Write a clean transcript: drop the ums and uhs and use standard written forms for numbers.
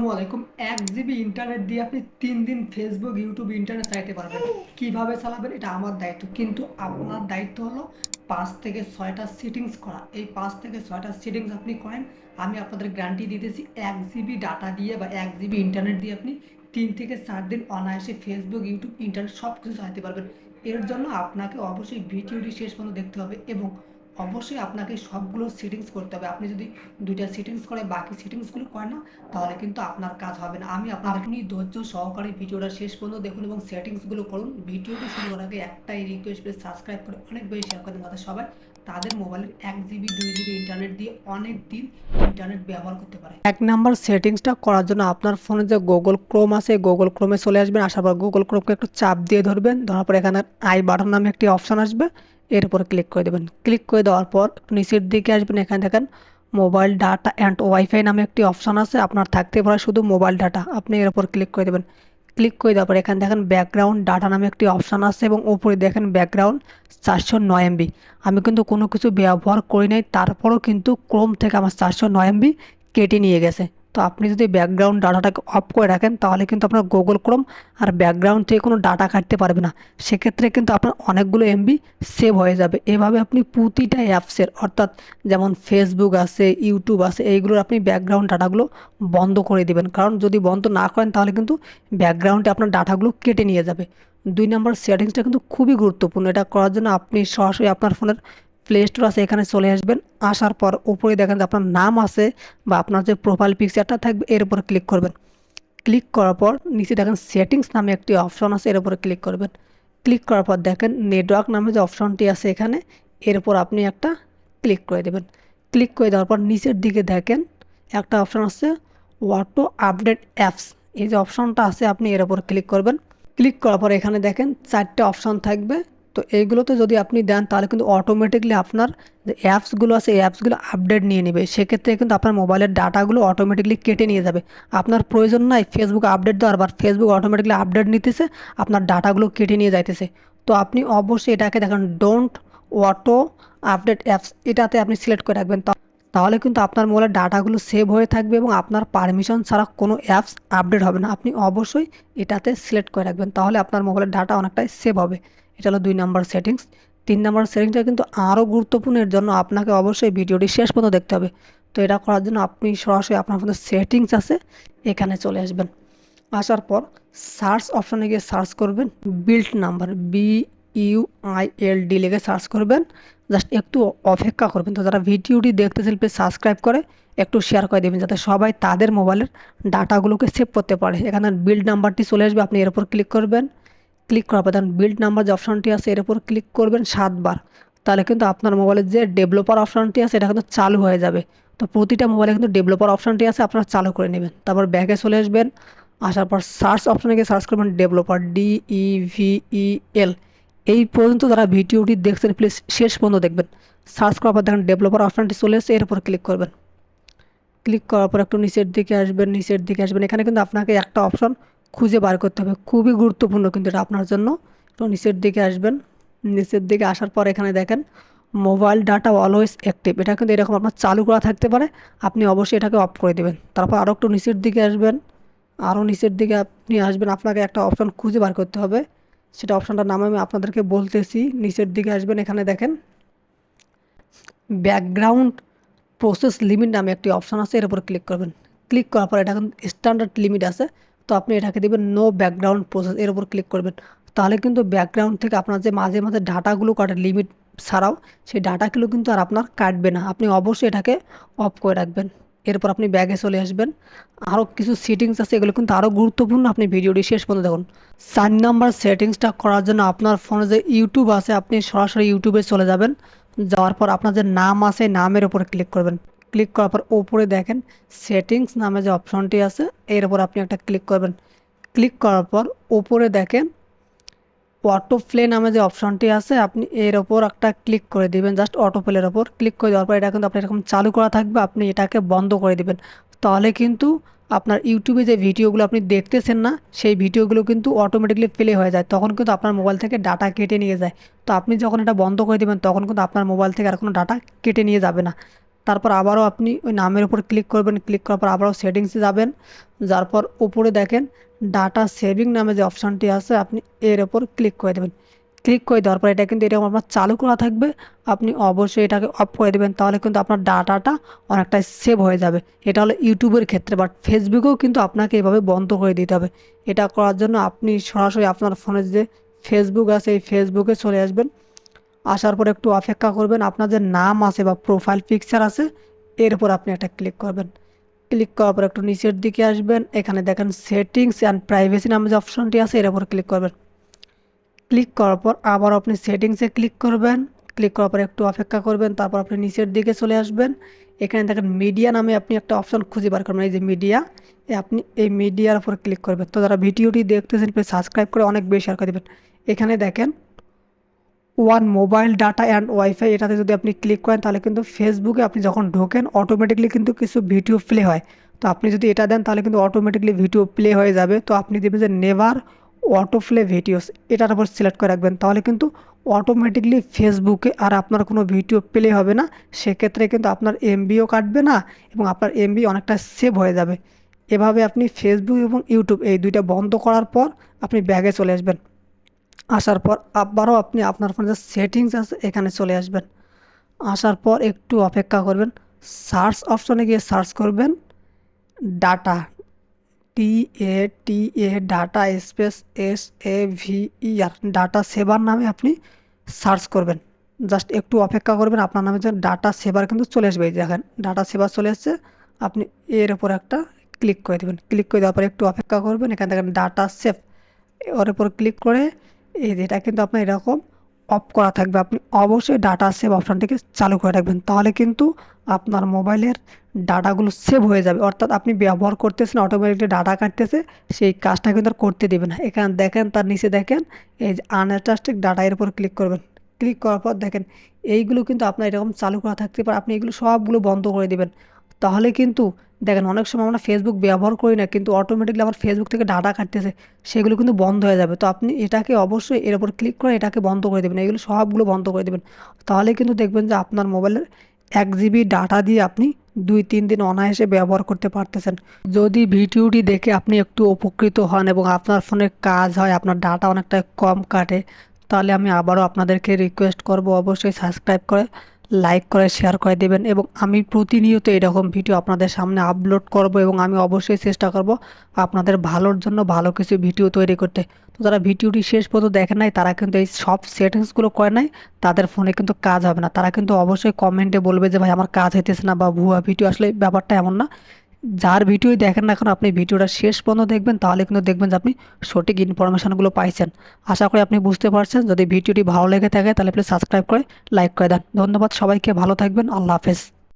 আসসালামু আলাইকুম। 1 GB internet দিয়ে আপনি 3 দিন ফেসবুক, ইউটিউব, ইন্টারনেট চালাতে পারবেন। কিভাবে চালাবেন এটা আমার দায়িত্ব, কিন্তু আপনার দায়িত্ব হলো 5 থেকে 6টা সেটিংস করা। এই 5 থেকে 6টা সেটিংস আপনি করেন, আমি আপনাদের গ্যারান্টি দিতেছি 1 জিবি ডাটা দিয়ে বা 1 জিবি ইন্টারনেট দিয়ে আপনি 3 থেকে 4 দিন অনায়াসে ফেসবুক, ইউটিউব, ইন্টারনেট সব কিছু চালাতে পারবেন। এর জন্য আপনাকে অবশ্যই ভিডিওটি শেষ পর্যন্ত দেখতে হবে এবং অবশ্যই আপনাকে সবগুলো সেটিংস করতে হবে। আপনি যদি 2টা সেটিংস করে বাকি সেটিংসগুলো করেন না, তাহলে কিন্তু আপনার কাজ হবে না। আপনি ধৈর্য সহকারে ভিডিওটা শেষ পর্যন্ত দেখুন এবং সেটিংসগুলো করুন। ভিডিওটি শুরু করার আগে একটাই রিকোয়েস্ট, প্লিজ সাবস্ক্রাইব করে অনেক বেশি শেয়ার করে দেন, যাতে সবাই তাদের মোবাইলের 1 জিবি 2 জিবি ইন্টারনেট দিয়ে অনেক দিন ইন্টারনেট ব্যবহার করতে পারে। 1 নাম্বার সেটিংসটা করার জন্য আপনার ফোনে যে গুগল ক্রোম আছে, গুগল ক্রোমে চলে আসবেন। আসার পর গুগল ক্রোমকে একটু চাপ দিয়ে ধরবেন, ধরার পর এখানে আই বাটন নামে একটি অপশন আসবে, এর উপর ক্লিক করে দেবেন। ক্লিক করে দেওয়ার পর নিচের দিকে আসবেন, এখানে দেখেন মোবাইল ডাটা অ্যান্ড ওয়াইফাই নামে একটি অপশন আছে। আপনার থাকতে পারে শুধু মোবাইল ডাটা, আপনি এর উপর ক্লিক করে দেবেন। ক্লিক করে দেওয়ার পর এখানে দেখেন ব্যাকগ্রাউন্ড ডাটা নামে একটি অপশন আছে এবং উপরে দেখেন ব্যাকগ্রাউন্ড 409 MB। আমি কিন্তু কোনো কিছু ব্যবহার করি নাই, তারপরও কিন্তু ক্রোম থেকে আমার 409 MB কেটে নিয়ে গেছে। তো আপনি যদি ব্যাকগ্রাউন্ড ডাটাটাকে অফ করে রাখেন, তাহলে কিন্তু আপনার গুগল ক্রোম আর ব্যাকগ্রাউন্ড থেকে কোনো ডাটা কাটতে পারবে না। সেক্ষেত্রে কিন্তু আপনার অনেকগুলো এমবি সেভ হয়ে যাবে। এভাবে আপনি প্রতিটা অ্যাপসের, অর্থাৎ যেমন ফেসবুক আছে, ইউটিউব আছে, এইগুলোর আপনি ব্যাকগ্রাউন্ড ডাটাগুলো বন্ধ করে দিবেন। কারণ যদি বন্ধ না করেন, তাহলে কিন্তু ব্যাকগ্রাউন্ডে আপনার ডাটাগুলো কেটে নিয়ে যাবে। 2 নম্বর সেটিংসটা কিন্তু খুবই গুরুত্বপূর্ণ। এটা করার জন্য আপনি সরাসরি আপনার ফোনের প্লে স্টোর আছে, এখানে চলে আসবেন। আসার পর উপরে দেখেন যে আপনার নাম আছে বা আপনার যে প্রোফাইল পিকচারটা থাকবে, এর উপর ক্লিক করবেন। ক্লিক করার পর নিচে দেখেন সেটিংস নামে একটি অপশন আছে, এর উপরে ক্লিক করবেন। ক্লিক করার পর দেখেন নেটওয়ার্ক নামে যে অপশনটি আছে এখানে, এর উপর আপনি একটা ক্লিক করে দেবেন। ক্লিক করে দেওয়ার পর নিচের দিকে দেখেন একটা অপশন আছে অটো আপডেট অ্যাপস। এই যে অপশনটা আছে, আপনি এর উপর ক্লিক করবেন। ক্লিক করার পর এখানে দেখেন 4টে অপশন থাকবে। তো এইগুলোতে যদি আপনি দেন, তাহলে কিন্তু অটোমেটিকলি আপনার যে অ্যাপসগুলো আছে এই অ্যাপসগুলো আপডেট নিয়ে নেবে। সেক্ষেত্রে কিন্তু আপনার মোবাইলের ডাটাগুলো অটোমেটিকলি কেটে নিয়ে যাবে। আপনার প্রয়োজন নাই ফেসবুক আপডেট দেওয়ার, বা ফেসবুক অটোমেটিকলি আপডেট নিতেছে, আপনার ডাটাগুলো কেটে নিয়ে যাইতেছে। তো আপনি অবশ্যই এটাকে দেখেন ডোন্ট অটো আপডেট অ্যাপস, এটাতে আপনি সিলেক্ট করে রাখবেন। তাহলে কিন্তু আপনার মোবাইলের ডাটাগুলো সেভ হয়ে থাকবে এবং আপনার পারমিশন ছাড়া কোনো অ্যাপস আপডেট হবে না। আপনি অবশ্যই এটাতে সিলেক্ট করে রাখবেন, তাহলে আপনার মোবাইলের ডাটা অনেকটাই সেভ হবে। এটা হলো 2 নম্বর সেটিংস। 3 নম্বর সেটিংসটা কিন্তু আরও গুরুত্বপূর্ণ। এর জন্য আপনাকে অবশ্যই ভিডিওটি শেষ পর্যন্ত দেখতে হবে। তো এটা করার জন্য আপনি সরাসরি আপনার ফোনে সেটিংস আছে, এখানে চলে আসবেন। আসার পর সার্চ অপশনে গিয়ে সার্চ করবেন বিল্ড নাম্বার, BUILD লিখে সার্চ করবেন। জাস্ট একটু অপেক্ষা করবেন। তো যারা ভিডিওটি দেখতেছেন, প্লিজ সাবস্ক্রাইব করে একটু শেয়ার করে দেবেন, যাতে সবাই তাদের মোবাইলের ডাটাগুলোকে সেভ করতে পারে। এখানে বিল্ড নাম্বারটি চলে আসবে, আপনি এর উপর ক্লিক করবেন। ক্লিক করার পর দেখুন বিল্ড নাম্বার যে অপশনটি আছে, এর উপর ক্লিক করবেন 7 বার। তাহলে কিন্তু আপনার মোবাইলের যে ডেভেলপার অপশনটি আছে, এটা কিন্তু চালু হয়ে যাবে। তো প্রতিটা মোবাইলে কিন্তু ডেভেলপার অপশনটি আছে, আপনারা চালু করে নেবেন। তারপর ব্যাকে চলে আসবেন। আসার পর সার্চ অপশনে গিয়ে সার্চ করবেন ডেভেলপার, DEVEL। এই পর্যন্ত যারা ভিডিওটি দেখছেন, প্লিজ শেষ পর্যন্ত দেখবেন। সার্চ করার পর দেখেন ডেভেলপার অপশনটি চলে এসেছে, এর উপর ক্লিক করবেন। ক্লিক করার পর একটু নিচের দিকে আসবেন, নিচের দিকে আসবেন। এখানে কিন্তু আপনাকে একটা অপশন খুঁজে বার করতে হবে, খুবই গুরুত্বপূর্ণ কিন্তু এটা আপনার জন্য। তো নিচের দিকে আসবেন। নিচের দিকে আসার পর এখানে দেখেন মোবাইল ডাটা অলওয়েজ অ্যাক্টিভ। এটা কিন্তু এরকম আপনার চালু করা থাকতে পারে, আপনি অবশ্যই এটাকে অফ করে দেবেন। তারপর আরও একটু নিচের দিকে আসবেন। আরও নিচের দিকে আপনি আসবেন, আপনাকে একটা অপশন খুঁজে বার করতে হবে। সেটা অপশনটার নাম আমি আপনাদেরকে বলতেছি। নিচের দিকে আসবেন, এখানে দেখেন ব্যাকগ্রাউন্ড প্রসেস লিমিট নামে একটি অপশন আছে, এর উপর ক্লিক করবেন। ক্লিক করার পর এটা কিন্তু স্ট্যান্ডার্ড লিমিট আছে, তো আপনি এটাকে দেবেন নো ব্যাকগ্রাউন্ড প্রসেস, এর উপর ক্লিক করবেন। তাহলে কিন্তু ব্যাকগ্রাউন্ড থেকে আপনার যে মাঝে মাঝে ডাটাগুলো কাটে লিমিট ছাড়াও, সেই ডাটাগুলো কিন্তু আর আপনার কাটবে না। আপনি অবশ্যই এটাকে অফ করে রাখবেন। এরপর আপনি ব্যাগে চলে আসবেন। আরও কিছু সেটিংস আছে, এগুলো কিন্তু আরও গুরুত্বপূর্ণ, আপনি ভিডিওটি শেষ পর্যন্ত দেখুন। 4 নম্বর সেটিংসটা করার জন্য আপনার ফোনে যে ইউটিউব আছে, আপনি সরাসরি ইউটিউবে চলে যাবেন। যাওয়ার পর আপনার যে নাম আছে, নামের উপরে ক্লিক করবেন। ক্লিক করার পর উপরে দেখেন সেটিংস নামে যে অপশনটি আছে, এর উপর আপনি একটা ক্লিক করবেন। ক্লিক করার পর উপরে দেখেন অটো প্লে নামে যে অপশনটি আছে, আপনি এর ওপর একটা ক্লিক করে দিবেন। জাস্ট অটো প্লের ওপর ক্লিক করে দেওয়ার পর এটা কিন্তু আপনার এরকম চালু করা থাকবে, আপনি এটাকে বন্ধ করে দিবেন। তাহলে কিন্তু আপনার ইউটিউবে যে ভিডিওগুলো আপনি দেখতেছেন না, সেই ভিডিওগুলো কিন্তু অটোমেটিকলি প্লে হয়ে যায়। তখন কিন্তু আপনার মোবাইল থেকে ডাটা কেটে নিয়ে যায়। তো আপনি যখন এটা বন্ধ করে দেবেন, তখন কিন্তু আপনার মোবাইল থেকে আর কোনো ডাটা কেটে নিয়ে যাবে না। তারপর আবারও আপনি ওই নামের উপর ক্লিক করবেন, ক্লিক করার পর আবারও সেটিংসে যাবেন, যার পর উপরে দেখেন ডাটা সেভিং নামে যে অপশানটি আছে আপনি এর ওপর ক্লিক করে দেবেন। ক্লিক করে দেওয়ার পর এটা কিন্তু এরকম আপনার চালু করা থাকবে, আপনি অবশ্যই এটাকে অফ করে দেবেন, তাহলে কিন্তু আপনার ডাটাটা অনেকটাই সেভ হয়ে যাবে। এটা হলো ইউটিউবের ক্ষেত্রে, বাট ফেসবুকেও কিন্তু আপনাকে এভাবে বন্ধ করে দিতে হবে। এটা করার জন্য আপনি সরাসরি আপনার ফোনে যে ফেসবুক আছে এই ফেসবুকে চলে আসবেন, আসার পর একটু অপেক্ষা করবেন, আপনার যে নাম আছে বা প্রোফাইল পিকচার আছে এর উপর আপনি একটা ক্লিক করবেন। ক্লিক করার পর একটু নিচের দিকে আসবেন, এখানে দেখেন সেটিংস অ্যান্ড প্রাইভেসি নামে যে অপশনটি আছে এর উপর ক্লিক করবেন। ক্লিক করার পর আবার আপনি সেটিংসে ক্লিক করবেন, ক্লিক করার পর একটু অপেক্ষা করবেন, তারপর আপনি নিচের দিকে চলে আসবেন, এখানে দেখেন মিডিয়া নামে আপনি একটা অপশন খুঁজে বার করবেন, এই যে মিডিয়া, আপনি এই মিডিয়ার উপর ক্লিক করবেন। তো যারা ভিডিওটি দেখতেছেন প্লিজ সাবস্ক্রাইব করে অনেক বেশি শেয়ার করে দেবেন। এখানে দেখেন one mobile data and wifi, এটাতে যদি আপনি ক্লিক করেন তাহলে কিন্তু ফেসবুকে আপনি যখন ঢোকেন অটোমেটিকলি কিন্তু কিছু ভিডিও প্লে হয়। তো আপনি যদি এটা দেন তাহলে কিন্তু অটোমেটিকলি ভিডিও প্লে হয়ে যাবে। তো আপনি দেবেন যে নেভার অটো প্লে ভিডিওস, এটার উপর সিলেক্ট করে রাখবেন, তাহলে কিন্তু অটোমেটিকলি ফেসবুকে আর আপনার কোনো ভিডিও প্লে হবে না। সেক্ষেত্রে কিন্তু আপনার এমবিও কাটবে না এবং আপনার এমবি অনেকটা সেভ হয়ে যাবে। এভাবে আপনি ফেসবুক এবং ইউটিউব এই দুইটা বন্ধ করার পর আপনি ব্যাগে চলে আসবেন। আসার পর আবারও আপনি আপনার ফোনে যে সেটিংস আছে এখানে চলে আসবেন। আসার পর একটু অপেক্ষা করবেন, সার্চ অপশনে গিয়ে সার্চ করবেন ডাটা, টি এ data space SAVER, data saver নামে আপনি সার্চ করবেন। জাস্ট একটু অপেক্ষা করবেন, আপনার নামে যে ডাটা সেভার কিন্তু চলে আসবে, এই দেখেন ডাটা সেভার চলে এসেছে। আপনি এর উপর একটা ক্লিক করে দেবেন, ক্লিক করে দেওয়ার পর একটু অপেক্ষা করবেন, এখানে দেখেন ডাটা সেভ, ওর উপর ক্লিক করে এই যে এটা কিন্তু আপনার এরকম অফ করা থাকবে। আপনি অবশ্যই ডাটা সেভ অপশানটিকে চালু করে রাখবেন, তাহলে কিন্তু আপনার মোবাইলের ডাটাগুলো সেভ হয়ে যাবে, অর্থাৎ আপনি ব্যবহার করতেছেন অটোমেটিকলি ডাটা কাটতেছে, সেই কাজটা কিন্তু আর করতে দেবে না। এখানে দেখেন তার নিচে দেখেন এই যে আনট্রাস্টেড ডাটা, এর উপর ক্লিক করবেন। ক্লিক করার পর দেখেন এইগুলো কিন্তু আপনার এরকম চালু করা থাকতে পারে, আপনি এগুলো সবগুলো বন্ধ করে দেবেন। তাহলে কিন্তু দেখেন অনেক সময় আমরা ফেসবুক ব্যবহার করি না, কিন্তু অটোমেটিকলি আমার ফেসবুক থেকে ডাটা কাটতেছে, সেগুলো কিন্তু বন্ধ হয়ে যাবে। তো আপনি এটাকে অবশ্যই এর উপর ক্লিক করে এটাকে বন্ধ করে দেবেন, এগুলো সবগুলো বন্ধ করে দেবেন। তাহলে কিন্তু দেখবেন যে আপনার মোবাইলের 1 GB ডাটা দিয়ে আপনি 2-3 দিন অনায়াসে ব্যবহার করতে পারতেছেন। যদি ভিডিওটি দেখে আপনি একটু উপকৃত হন এবং আপনার ফোনে কাজ হয়, আপনার ডাটা অনেকটা কম কাটে, তাহলে আমি আবারও আপনাদেরকে রিকোয়েস্ট করব অবশ্যই সাবস্ক্রাইব করে লাইক করে শেয়ার করে দেবেন, এবং আমি প্রতিনিয়ত এরকম ভিডিও আপনাদের সামনে আপলোড করব এবং আমি অবশ্যই চেষ্টা করব আপনাদের ভালোর জন্য ভালো কিছু ভিডিও তৈরি করতে। তো যারা ভিডিওটি শেষ পর্যন্ত দেখেন নাই তারা কিন্তু এই সব সেটিংসগুলো করে নাই, তাদের ফোনে কিন্তু কাজ হবে না। তারা কিন্তু অবশ্যই কমেন্টে বলবে যে ভাই আমার কাজ হইতেছে না বা ভুয়া ভিডিও, আসলে ব্যাপারটা এমন না। যার ভিডিওই দেখেন না কেন আপনি ভিডিওটা শেষ পর্যন্ত দেখবেন, তাহলে কিন্তু দেখবেন যে আপনি সঠিক ইনফরমেশনগুলো পাইছেন। আশা করি আপনি বুঝতে পারছেন। যদি ভিডিওটি ভালো লেগে থাকে তাহলে প্লিজ সাবস্ক্রাইব করে লাইক করে দেন। ধন্যবাদ সবাইকে, ভালো থাকবেন, আল্লাহ হাফেজ।